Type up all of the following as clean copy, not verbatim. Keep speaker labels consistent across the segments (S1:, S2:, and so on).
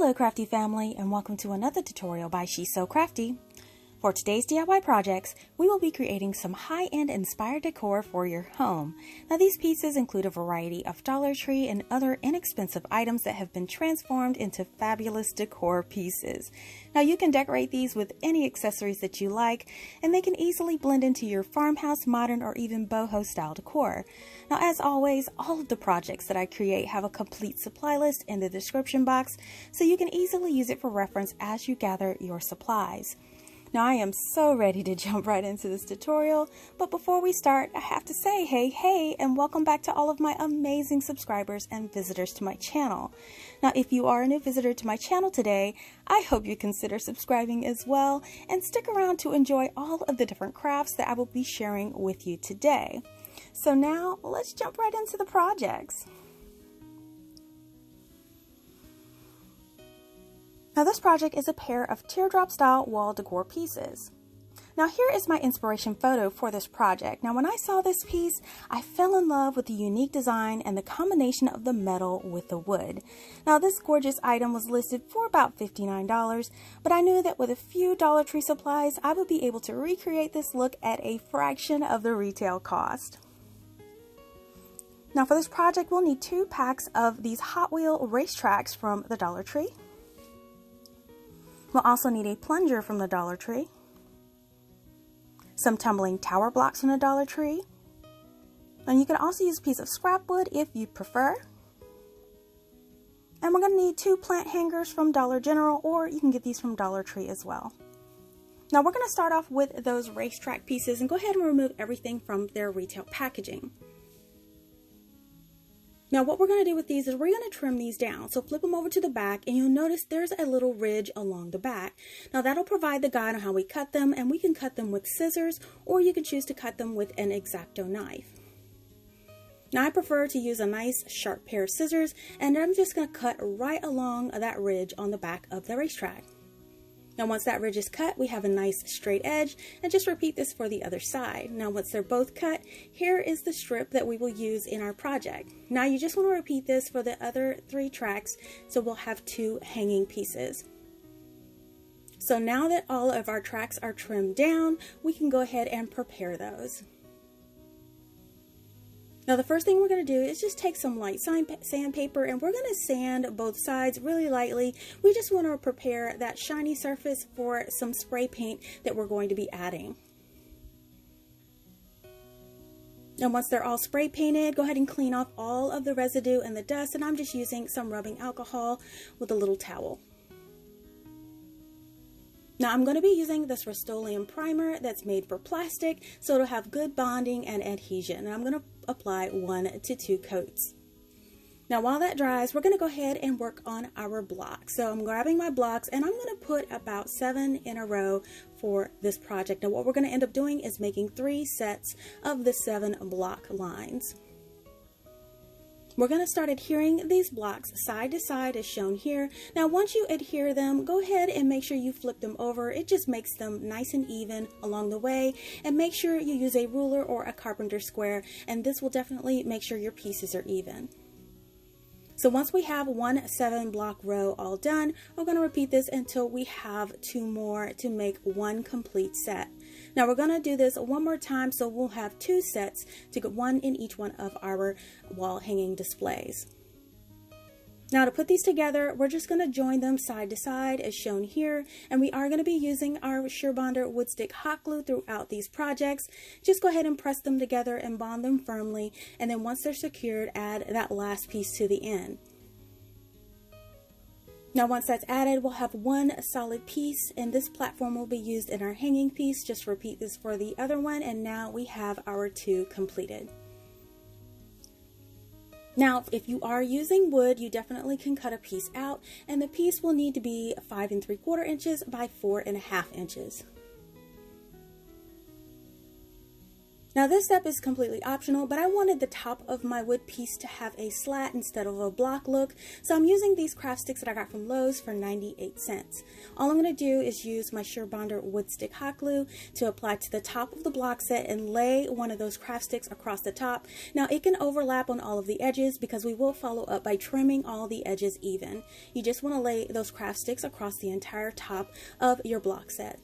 S1: Hello CraftDee Family, and welcome to another tutorial by She's So Crafty. For today's DIY projects, we will be creating some high-end inspired decor for your home. Now these pieces include a variety of Dollar Tree and other inexpensive items that have been transformed into fabulous decor pieces. Now you can decorate these with any accessories that you like, and they can easily blend into your farmhouse, modern, or even boho style decor. Now as always, all of the projects that I create have a complete supply list in the description box, so you can easily use it for reference as you gather your supplies. Now I am so ready to jump right into this tutorial, but before we start, I have to say hey, and welcome back to all of my amazing subscribers and visitors to my channel. Now if you are a new visitor to my channel today, I hope you consider subscribing as well, and stick around to enjoy all of the different crafts that I will be sharing with you today. So now let's jump right into the projects. Now this project is a pair of teardrop style wall decor pieces. Now here is my inspiration photo for this project. Now when I saw this piece, I fell in love with the unique design and the combination of the metal with the wood. Now this gorgeous item was listed for about $59, but I knew that with a few Dollar Tree supplies, I would be able to recreate this look at a fraction of the retail cost. Now for this project, we'll need 2 packs of these Hot Wheel racetracks from the Dollar Tree. We'll also need a plunger from the Dollar Tree, some tumbling tower blocks from the Dollar Tree, and you can also use a piece of scrap wood if you prefer. And we're going to need 2 plant hangers from Dollar General, or you can get these from Dollar Tree as well. Now we're going to start off with those racetrack pieces and go ahead and remove everything from their retail packaging. Now what we're going to do with these is we're going to trim these down. So flip them over to the back and you'll notice there's a little ridge along the back. Now that'll provide the guide on how we cut them, and we can cut them with scissors, or you can choose to cut them with an X-Acto knife. Now I prefer to use a nice sharp pair of scissors, and I'm just going to cut right along that ridge on the back of the racetrack. Now once that ridge is cut, we have a nice straight edge, and just repeat this for the other side. Now once they're both cut, here is the strip that we will use in our project. Now you just want to repeat this for the other 3 tracks, so we'll have 2 hanging pieces. So now that all of our tracks are trimmed down, we can go ahead and prepare those. Now the first thing we're going to do is just take some light sandpaper, and we're going to sand both sides really lightly. We just want to prepare that shiny surface for some spray paint that we're going to be adding. And once they're all spray painted, go ahead and clean off all of the residue and the dust, and I'm just using some rubbing alcohol with a little towel. Now I'm going to be using this Rust-Oleum primer that's made for plastic, so it'll have good bonding and adhesion. And I'm going to apply 1 to 2 coats. Now while that dries, we're going to go ahead and work on our blocks. So I'm grabbing my blocks, and I'm going to put about 7 in a row for this project. Now what we're going to end up doing is making 3 sets of the 7 block lines. We're going to start adhering these blocks side to side as shown here. Now once you adhere them, go ahead and make sure you flip them over. It just makes them nice and even along the way, and make sure you use a ruler or a carpenter square, and this will definitely make sure your pieces are even. So once we have 1 7 block row all done, we're going to repeat this until we have 2 more to make 1 complete set. Now we're going to do this one more time, so we'll have 2 sets to get 1 in each one of our wall hanging displays. Now to put these together, we're just going to join them side to side as shown here, and we are going to be using our SureBonder wood stick hot glue throughout these projects. Just go ahead and press them together and bond them firmly, and then once they're secured, add that last piece to the end. Now once that's added, we'll have 1 solid piece, and this platform will be used in our hanging piece. Just repeat this for the other one, and now we have our 2 completed. Now, if you are using wood, you definitely can cut a piece out, and the piece will need to be 5 3/4 inches by 4 1/2 inches. Now this step is completely optional, but I wanted the top of my wood piece to have a slat instead of a block look, so I'm using these craft sticks that I got from Lowe's for 98 cents. All I'm going to do is use my Surebonder wood stick hot glue to apply to the top of the block set and lay one of those craft sticks across the top. Now it can overlap on all of the edges because we will follow up by trimming all the edges even. You just want to lay those craft sticks across the entire top of your block set.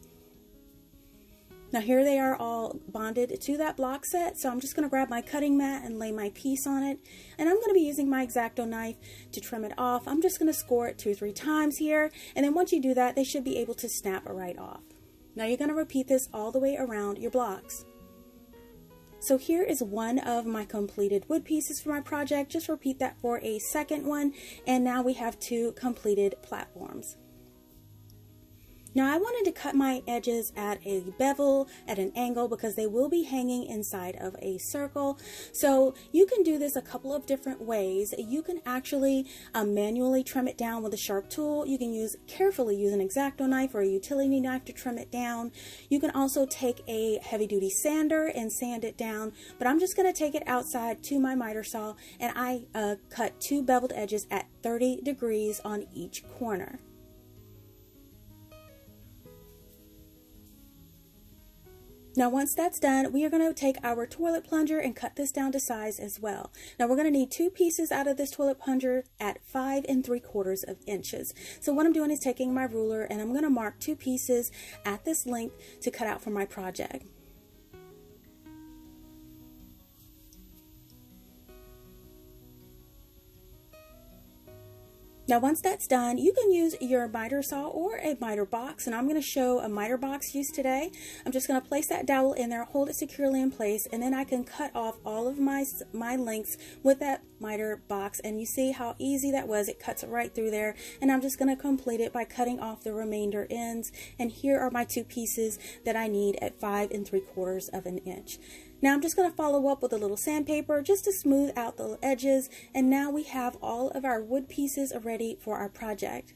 S1: Now here they are all bonded to that block set, so I'm just going to grab my cutting mat and lay my piece on it, and I'm going to be using my X-Acto knife to trim it off. I'm just going to score it 2 or 3 times here, and then once you do that, they should be able to snap right off. Now you're going to repeat this all the way around your blocks. So here is one of my completed wood pieces for my project. Just repeat that for a second one, and now we have 2 completed platforms. Now I wanted to cut my edges at a bevel, at an angle, because they will be hanging inside of a circle. So you can do this a couple of different ways. You can actually manually trim it down with a sharp tool. You can carefully use an X-Acto knife or a utility knife to trim it down. You can also take a heavy-duty sander and sand it down, but I'm just going to take it outside to my miter saw, and I cut 2 beveled edges at 30 degrees on each corner. Now once that's done, we are going to take our toilet plunger and cut this down to size as well. Now we're going to need 2 pieces out of this toilet plunger at 5 3/4 inches. So what I'm doing is taking my ruler and I'm going to mark 2 pieces at this length to cut out for my project. Now once that's done, you can use your miter saw or a miter box, and I'm going to show a miter box use today. I'm just going to place that dowel in there, hold it securely in place, and then I can cut off all of my lengths with that miter box, and you see how easy that was. It cuts right through there, and I'm just going to complete it by cutting off the remainder ends. And here are my 2 pieces that I need at 5 3/4 inch. Now I'm just going to follow up with a little sandpaper just to smooth out the edges, and now we have all of our wood pieces ready for our project.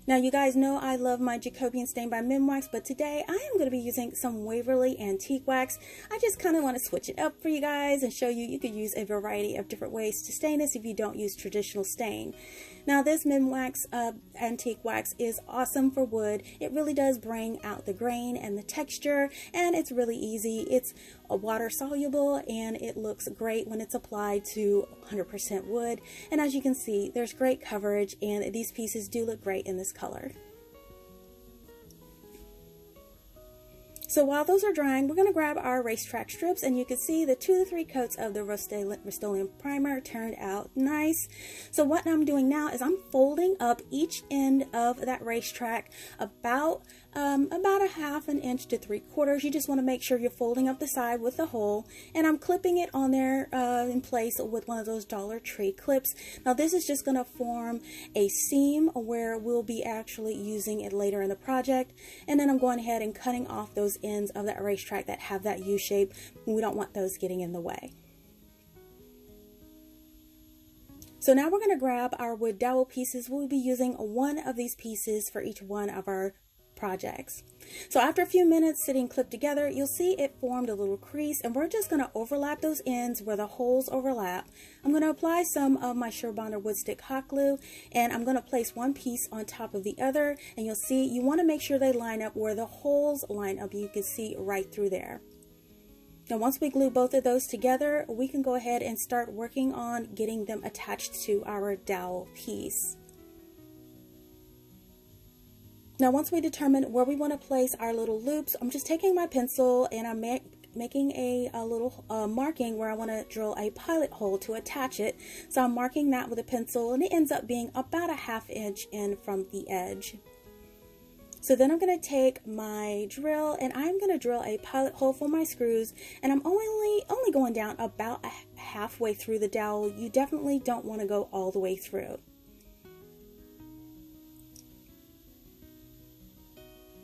S1: Now you guys know I love my Jacobian stain by Minwax, but today I am going to be using some Waverly Antique Wax. I just kind of want to switch it up for you guys and show you could use a variety of different ways to stain this if you don't use traditional stain. Now this Minwax Antique Wax is awesome for wood. It really does bring out the grain and the texture, and it's really easy. It's water soluble and it looks great when it's applied to 100% wood. And as you can see, there's great coverage, and these pieces do look great in this color. So while those are drying, we're going to grab our racetrack strips, and you can see the 2 to 3 coats of the Rust-Oleum primer turned out nice. So what I'm doing now is I'm folding up each end of that racetrack about a 1/2 inch to 3/4. You just want to make sure you're folding up the side with the hole, and I'm clipping it on there in place with one of those Dollar Tree clips. Now this is just going to form a seam where we'll be actually using it later in the project, and then I'm going ahead and cutting off those ends of that racetrack that have that U shape. We don't want those getting in the way. So now we're going to grab our wood dowel pieces. We'll be using one of these pieces for each one of our projects. So after a few minutes sitting clipped together, you'll see it formed a little crease, and we're just going to overlap those ends where the holes overlap. I'm going to apply some of my Surebonder wood stick hot glue, and I'm going to place one piece on top of the other, and you'll see you want to make sure they line up where the holes line up. You can see right through there. Now once we glue both of those together, we can go ahead and start working on getting them attached to our dowel piece. Now once we determine where we want to place our little loops, I'm just taking my pencil and I'm making a little marking where I want to drill a pilot hole to attach it. So I'm marking that with a pencil, and it ends up being about a 1/2 inch in from the edge. So then I'm going to take my drill and I'm going to drill a pilot hole for my screws, and I'm only going down about halfway through the dowel. You definitely don't want to go all the way through.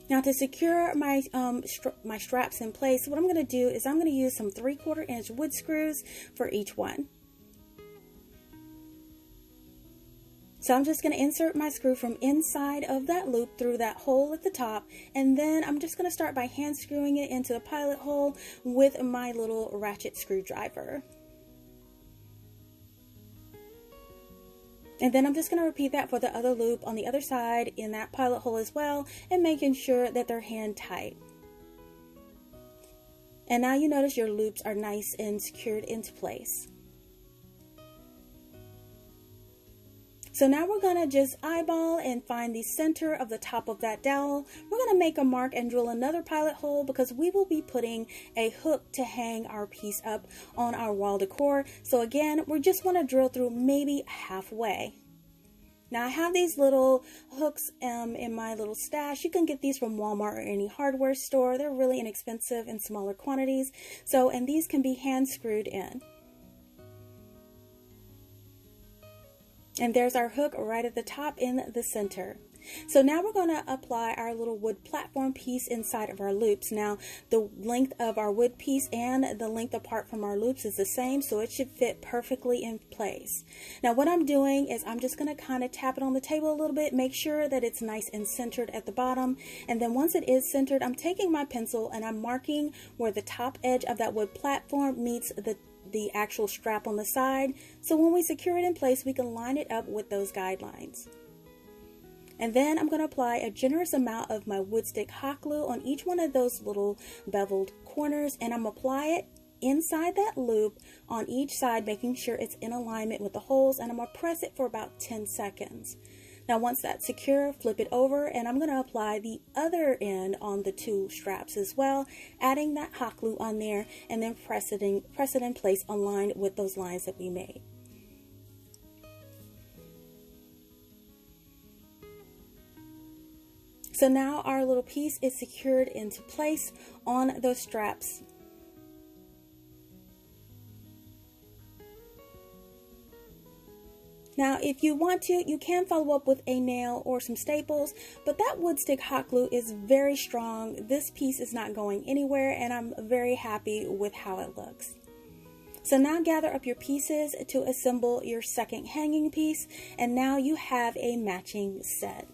S1: Now to secure my straps in place, what I'm going to do is I'm going to use some 3/4 inch wood screws for each one. So I'm just going to insert my screw from inside of that loop through that hole at the top, and then I'm just going to start by hand screwing it into the pilot hole with my little ratchet screwdriver. And then I'm just going to repeat that for the other loop on the other side in that pilot hole as well, and making sure that they're hand tight. And now you notice your loops are nice and secured into place. So now we're going to just eyeball and find the center of the top of that dowel. We're going to make a mark and drill another pilot hole because we will be putting a hook to hang our piece up on our wall decor. So again, we just want to drill through maybe halfway. Now I have these little hooks in my little stash. You can get these from Walmart or any hardware store. They're really inexpensive in smaller quantities. So, and these can be hand screwed in. And there's our hook right at the top in the center. So now we're going to apply our little wood platform piece inside of our loops. Now the length of our wood piece and the length apart from our loops is the same, so it should fit perfectly in place. Now what I'm doing is I'm just going to kind of tap it on the table a little bit, make sure that it's nice and centered at the bottom, and then once it is centered, I'm taking my pencil and I'm marking where the top edge of that wood platform meets the actual strap on the side, so when we secure it in place we can line it up with those guidelines. And then I'm going to apply a generous amount of my wood stick hot glue on each one of those little beveled corners, and I'm going to apply it inside that loop on each side, making sure it's in alignment with the holes, and I'm going to press it for about 10 seconds. Now once that's secure, flip it over, and I'm going to apply the other end on the two straps as well, adding that hot glue on there, and then press it in place aligned with those lines that we made. So now our little piece is secured into place on those straps. Now, if you want to, you can follow up with a nail or some staples, but that wood stick hot glue is very strong. This piece is not going anywhere, and I'm very happy with how it looks. So now gather up your pieces to assemble your second hanging piece, and now you have a matching set.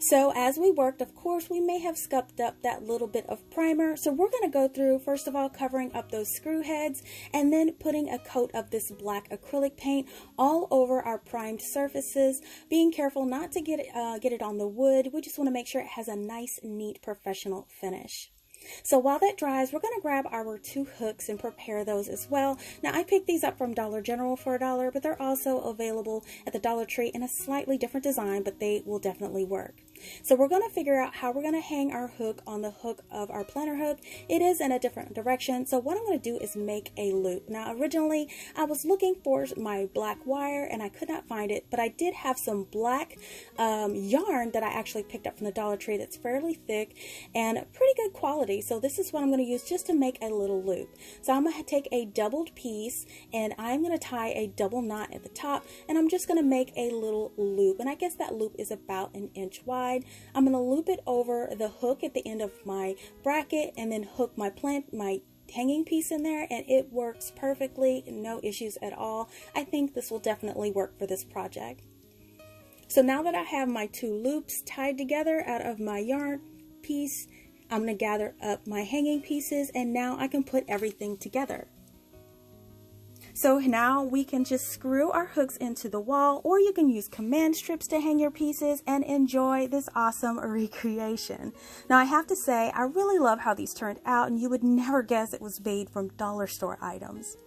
S1: So as we worked, of course, we may have scuffed up that little bit of primer. So we're going to go through, first of all, covering up those screw heads and then putting a coat of this black acrylic paint all over our primed surfaces, being careful not to get it on the wood. We just want to make sure it has a nice, neat, professional finish. So while that dries, we're going to grab our two hooks and prepare those as well. Now I picked these up from Dollar General for $1, but they're also available at the Dollar Tree in a slightly different design, but they will definitely work. So we're going to figure out how we're going to hang our hook on the hook of our planter hook. It is in a different direction, so what I'm going to do is make a loop. Now originally I was looking for my black wire and I could not find it, but I did have some black yarn that I actually picked up from the Dollar Tree that's fairly thick and pretty good quality. So this is what I'm going to use just to make a little loop. So I'm going to take a doubled piece and I'm going to tie a double knot at the top, and I'm just going to make a little loop, and I guess that loop is about 1 inch wide. I'm going to loop it over the hook at the end of my bracket and then hook my hanging piece in there, and it works perfectly, no issues at all. I think this will definitely work for this project. So now that I have my two loops tied together out of my yarn piece, I'm going to gather up my hanging pieces, and now I can put everything together. So now we can just screw our hooks into the wall, or you can use command strips to hang your pieces and enjoy this awesome recreation. Now I have to say, I really love how these turned out, and you would never guess it was made from dollar store items.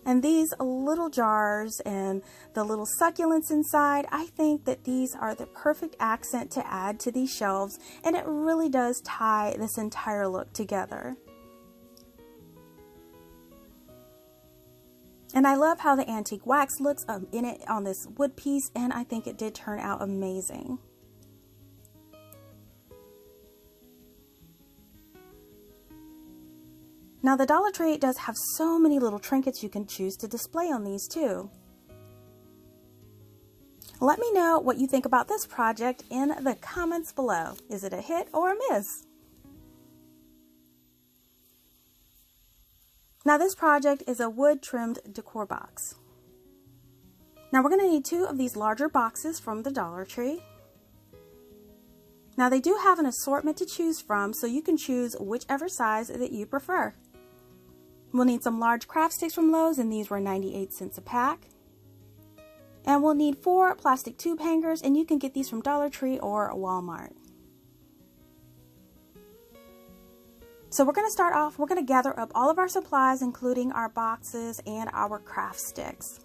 S1: And these little jars and the little succulents inside, I think that these are the perfect accent to add to these shelves, and it really does tie this entire look together. And I love how the antique wax looks in it on this wood piece, and I think it did turn out amazing. Now the Dollar Tree does have so many little trinkets you can choose to display on these too. Let me know what you think about this project in the comments below. Is it a hit or a miss? Now this project is a wood trimmed decor box. Now we're going to need 2 of these larger boxes from the Dollar Tree. Now they do have an assortment to choose from, so you can choose whichever size that you prefer. We'll need some large craft sticks from Lowe's, and these were 98 cents a pack. And we'll need 4 plastic tube hangers, and you can get these from Dollar Tree or Walmart. So we're going to start off, we're going to gather up all of our supplies, including our boxes and our craft sticks.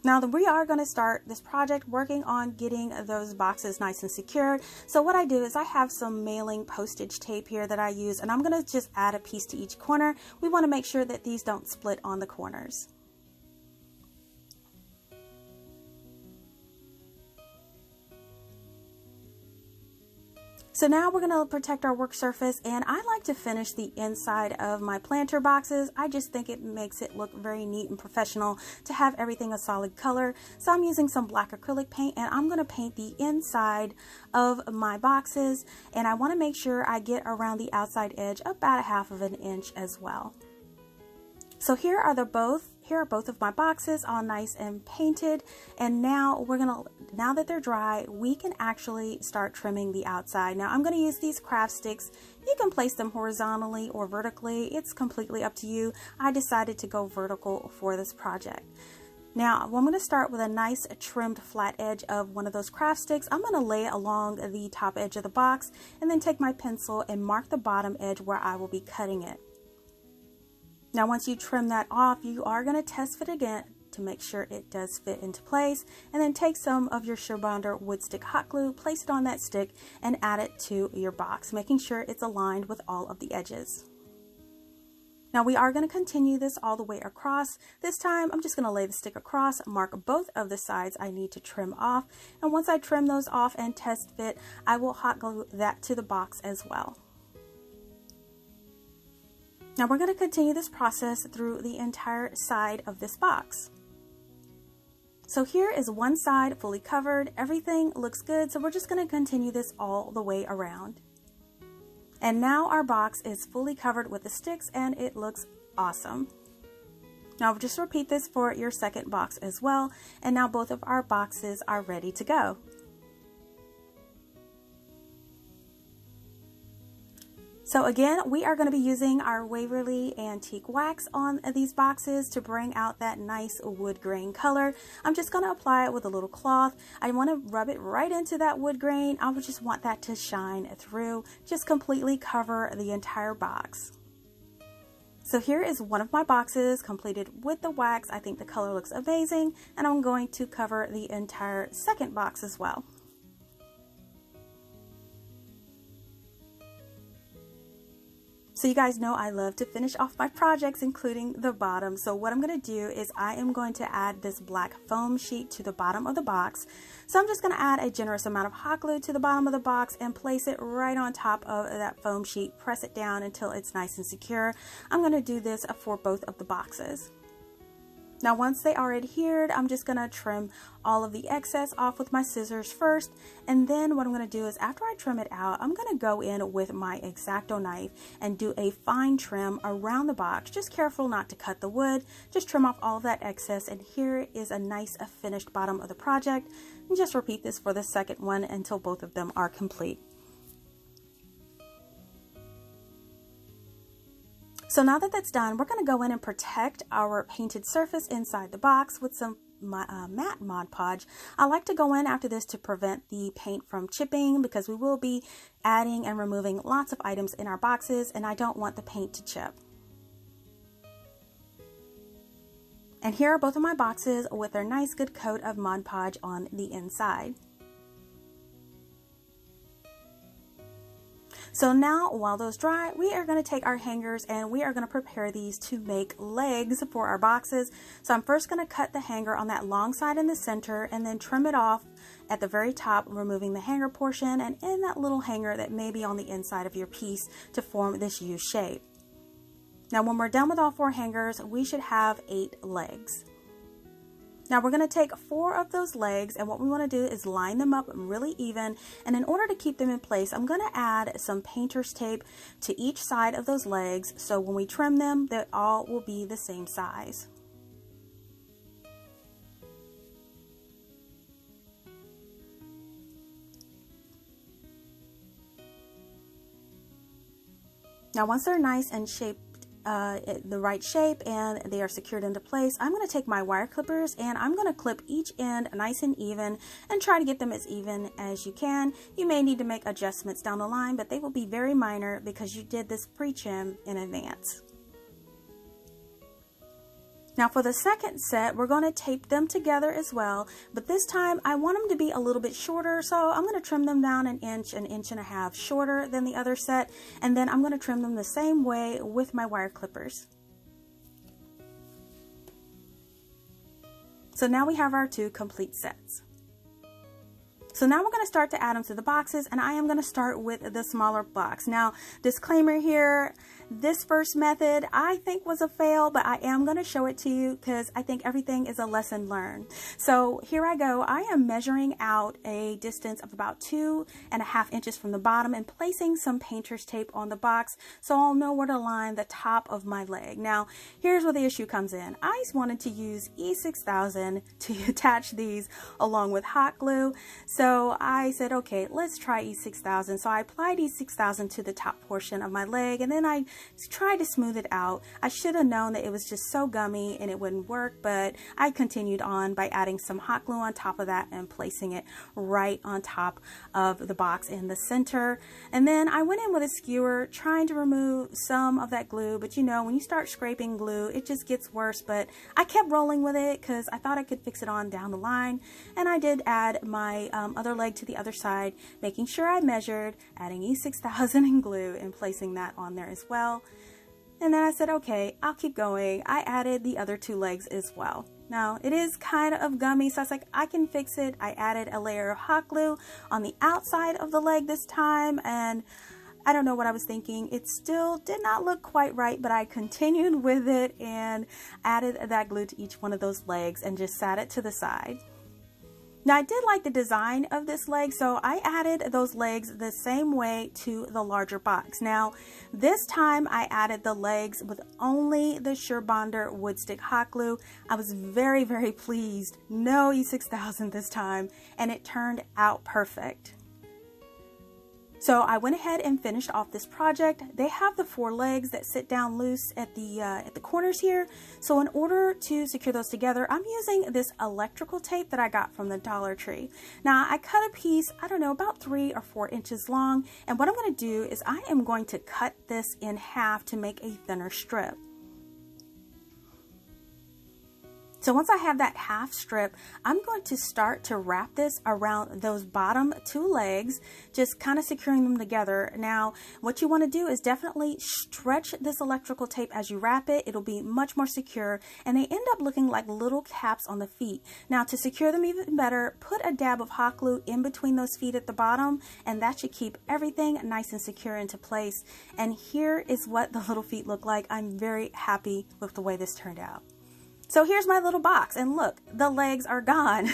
S1: Now we are going to start this project working on getting those boxes nice and secured. So what I do is I have some mailing postage tape here that I use, and I'm going to just add a piece to each corner. We want to make sure that these don't split on the corners. So now we're going to protect our work surface, and I like to finish the inside of my planter boxes. I just think it makes it look very neat and professional to have everything a solid color. So I'm using some black acrylic paint, and I'm going to paint the inside of my boxes, and I want to make sure I get around the outside edge about 1/2 inch as well. So here are both of my boxes all nice and painted, and now now that they're dry, we can actually start trimming the outside. Now I'm going to use these craft sticks. You can place them horizontally or vertically. It's completely up to you. I decided to go vertical for this project. Now I'm going to start with a nice trimmed flat edge of one of those craft sticks. I'm going to lay it along the top edge of the box, and then take my pencil and mark the bottom edge where I will be cutting it. Now once you trim that off, you are going to test fit again to make sure it does fit into place, and then take some of your Surebonder wood stick hot glue, place it on that stick, and add it to your box, making sure it's aligned with all of the edges. Now we are going to continue this all the way across. This time I'm just going to lay the stick across, mark both of the sides I need to trim off, and once I trim those off and test fit, I will hot glue that to the box as well. Now we're going to continue this process through the entire side of this box. So here is one side fully covered. Everything looks good, so we're just going to continue this all the way around. And now our box is fully covered with the sticks, and it looks awesome. Now just repeat this for your second box as well, and now both of our boxes are ready to go. So again, we are going to be using our Waverly Antique Wax on these boxes to bring out that nice wood grain color. I'm just going to apply it with a little cloth. I want to rub it right into that wood grain. I would just want that to shine through, just completely cover the entire box. So here is one of my boxes completed with the wax. I think the color looks amazing, and I'm going to cover the entire second box as well. So you guys know I love to finish off my projects, including the bottom. So what I'm going to do is I am going to add this black foam sheet to the bottom of the box. So I'm just going to add a generous amount of hot glue to the bottom of the box and place it right on top of that foam sheet. Press it down until it's nice and secure. I'm going to do this for both of the boxes. Now once they are adhered, I'm just going to trim all of the excess off with my scissors first, and then what I'm going to do is after I trim it out, I'm going to go in with my X-Acto knife and do a fine trim around the box. Just careful not to cut the wood, just trim off all of that excess, and here is a nice finished bottom of the project. And just repeat this for the second one until both of them are complete. So now that that's done, we're going to go in and protect our painted surface inside the box with some matte Mod Podge. I like to go in after this to prevent the paint from chipping, because we will be adding and removing lots of items in our boxes, and I don't want the paint to chip. And here are both of my boxes with their nice good coat of Mod Podge on the inside. So now, while those dry, we are going to take our hangers and we are going to prepare these to make legs for our boxes. So I'm first going to cut the hanger on that long side in the center and then trim it off at the very top, removing the hanger portion and in that little hanger that may be on the inside of your piece to form this U shape. Now when we're done with all 4 hangers, we should have 8 legs. Now we're going to take 4 of those legs, and what we want to do is line them up really even. And in order to keep them in place, I'm going to add some painter's tape to each side of those legs, so when we trim them, they all will be the same size. Now once they're nice and shaped the right shape and they are secured into place, I'm going to take my wire clippers and I'm going to clip each end nice and even and try to get them as even as you can. You may need to make adjustments down the line, but they will be very minor because you did this pre-trim in advance. Now for the second set, we're going to tape them together as well, but this time I want them to be a little bit shorter, so I'm going to trim them down an inch and a half shorter than the other set, and then I'm going to trim them the same way with my wire clippers. So now we have our 2 complete sets. So now we're going to start to add them to the boxes, and I am going to start with the smaller box. Now, disclaimer here, this first method I think was a fail, but I am going to show it to you because I think everything is a lesson learned. So here I go. I am measuring out a distance of about 2.5 inches from the bottom and placing some painter's tape on the box so I'll know where to line the top of my leg. Now, here's where the issue comes in. I wanted to use E6000 to attach these along with hot glue. So I said, okay, let's try E6000. So I applied E6000 to the top portion of my leg, and then I tried to smooth it out. I should have known that it was just so gummy and it wouldn't work, but I continued on by adding some hot glue on top of that and placing it right on top of the box in the center. And then I went in with a skewer trying to remove some of that glue, but you know, when you start scraping glue, it just gets worse. But I kept rolling with it because I thought I could fix it on down the line, and I did add my other leg to the other side, making sure I measured, adding E6000 and glue and placing that on there as well. And then I said, okay, I'll keep going. I added the other 2 legs as well. Now it is kind of gummy, so I was like, I can fix it. I added a layer of hot glue on the outside of the leg this time, and I don't know what I was thinking. It still did not look quite right, but I continued with it and added that glue to each one of those legs and just sat it to the side. Now I did like the design of this leg, so I added those legs the same way to the larger box. Now this time I added the legs with only the Surebonder wood stick hot glue. I was very, very pleased. No E6000 this time, and it turned out perfect. So I went ahead and finished off this project. They have the 4 legs that sit down loose at the corners here. So in order to secure those together, I'm using this electrical tape that I got from the Dollar Tree. Now I cut a piece, I don't know, about 3 or 4 inches long. And what I'm going to do is I am going to cut this in half to make a thinner strip. So once I have that half strip, I'm going to start to wrap this around those bottom 2 legs, just kind of securing them together. Now, what you want to do is definitely stretch this electrical tape as you wrap it. It'll be much more secure, and they end up looking like little caps on the feet. Now, to secure them even better, put a dab of hot glue in between those feet at the bottom, and that should keep everything nice and secure into place. And here is what the little feet look like. I'm very happy with the way this turned out. So here's my little box, and look, the legs are gone.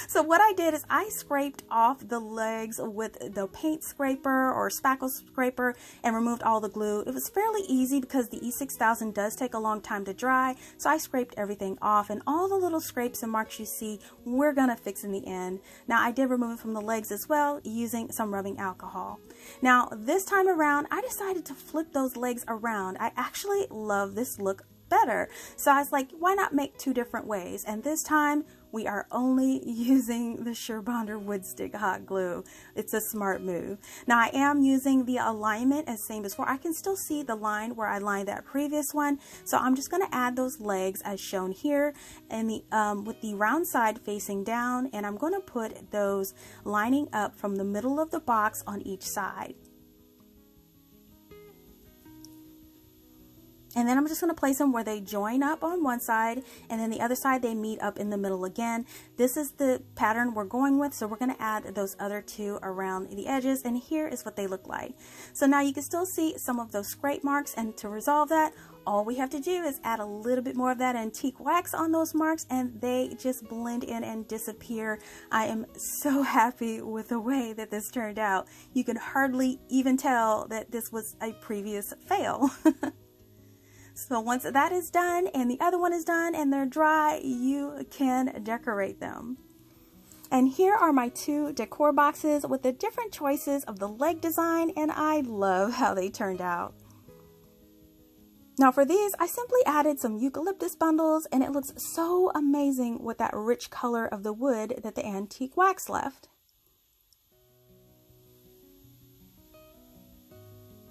S1: So what I did is I scraped off the legs with the paint scraper or spackle scraper and removed all the glue. It was fairly easy because the E6000 does take a long time to dry, so I scraped everything off, and all the little scrapes and marks you see, we're gonna fix in the end. Now I did remove it from the legs as well using some rubbing alcohol. Now this time around, I decided to flip those legs around. I actually love this look better. So I was like, why not make 2 different ways? And this time we are only using the Surebonder wood stick hot glue. It's a smart move. Now I am using the alignment as same as before. I can still see the line where I lined that previous one. So I'm just going to add those legs as shown here, and with the round side facing down, and I'm going to put those lining up from the middle of the box on each side. And then I'm just going to place them where they join up on one side, and then the other side they meet up in the middle again. This is the pattern we're going with, so we're going to add those other 2 around the edges, and here is what they look like. So now you can still see some of those scrape marks, and to resolve that, All we have to do is add a little bit more of that antique wax on those marks and they just blend in and disappear. I am so happy with the way that this turned out. You can hardly even tell that this was a previous fail. So once that is done and the other one is done and they're dry, you can decorate them. And here are my 2 decor boxes with the different choices of the leg design, and I love how they turned out. Now for these, I simply added some eucalyptus bundles and it looks so amazing with that rich color of the wood that the antique wax left.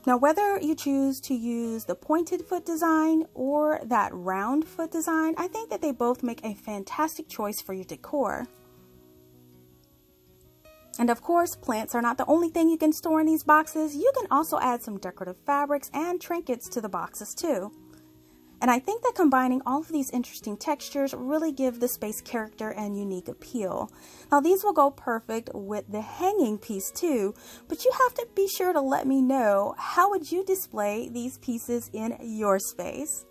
S1: Now whether you choose to use the pointed foot design or that round foot design, I think that they both make a fantastic choice for your decor. And of course, plants are not the only thing you can store in these boxes. You can also add some decorative fabrics and trinkets to the boxes too. And I think that combining all of these interesting textures really give the space character and unique appeal. Now these will go perfect with the hanging piece too, but you have to be sure to let me know, how would you display these pieces in your space?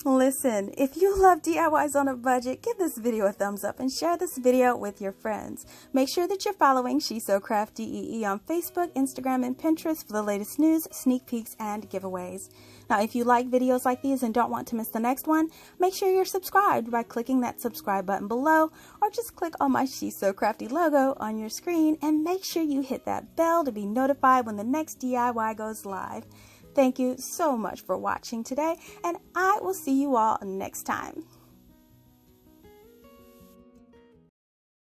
S1: Listen, if you love DIYs on a budget, give this video a thumbs up and share this video with your friends. Make sure that you're following She's So CraftDee on Facebook, Instagram, and Pinterest for the latest news, sneak peeks, and giveaways. Now, if you like videos like these and don't want to miss the next one, make sure you're subscribed by clicking that subscribe button below, or just click on my She's So Crafty logo on your screen and make sure you hit that bell to be notified when the next DIY goes live. Thank you so much for watching today, and I will see you all next time.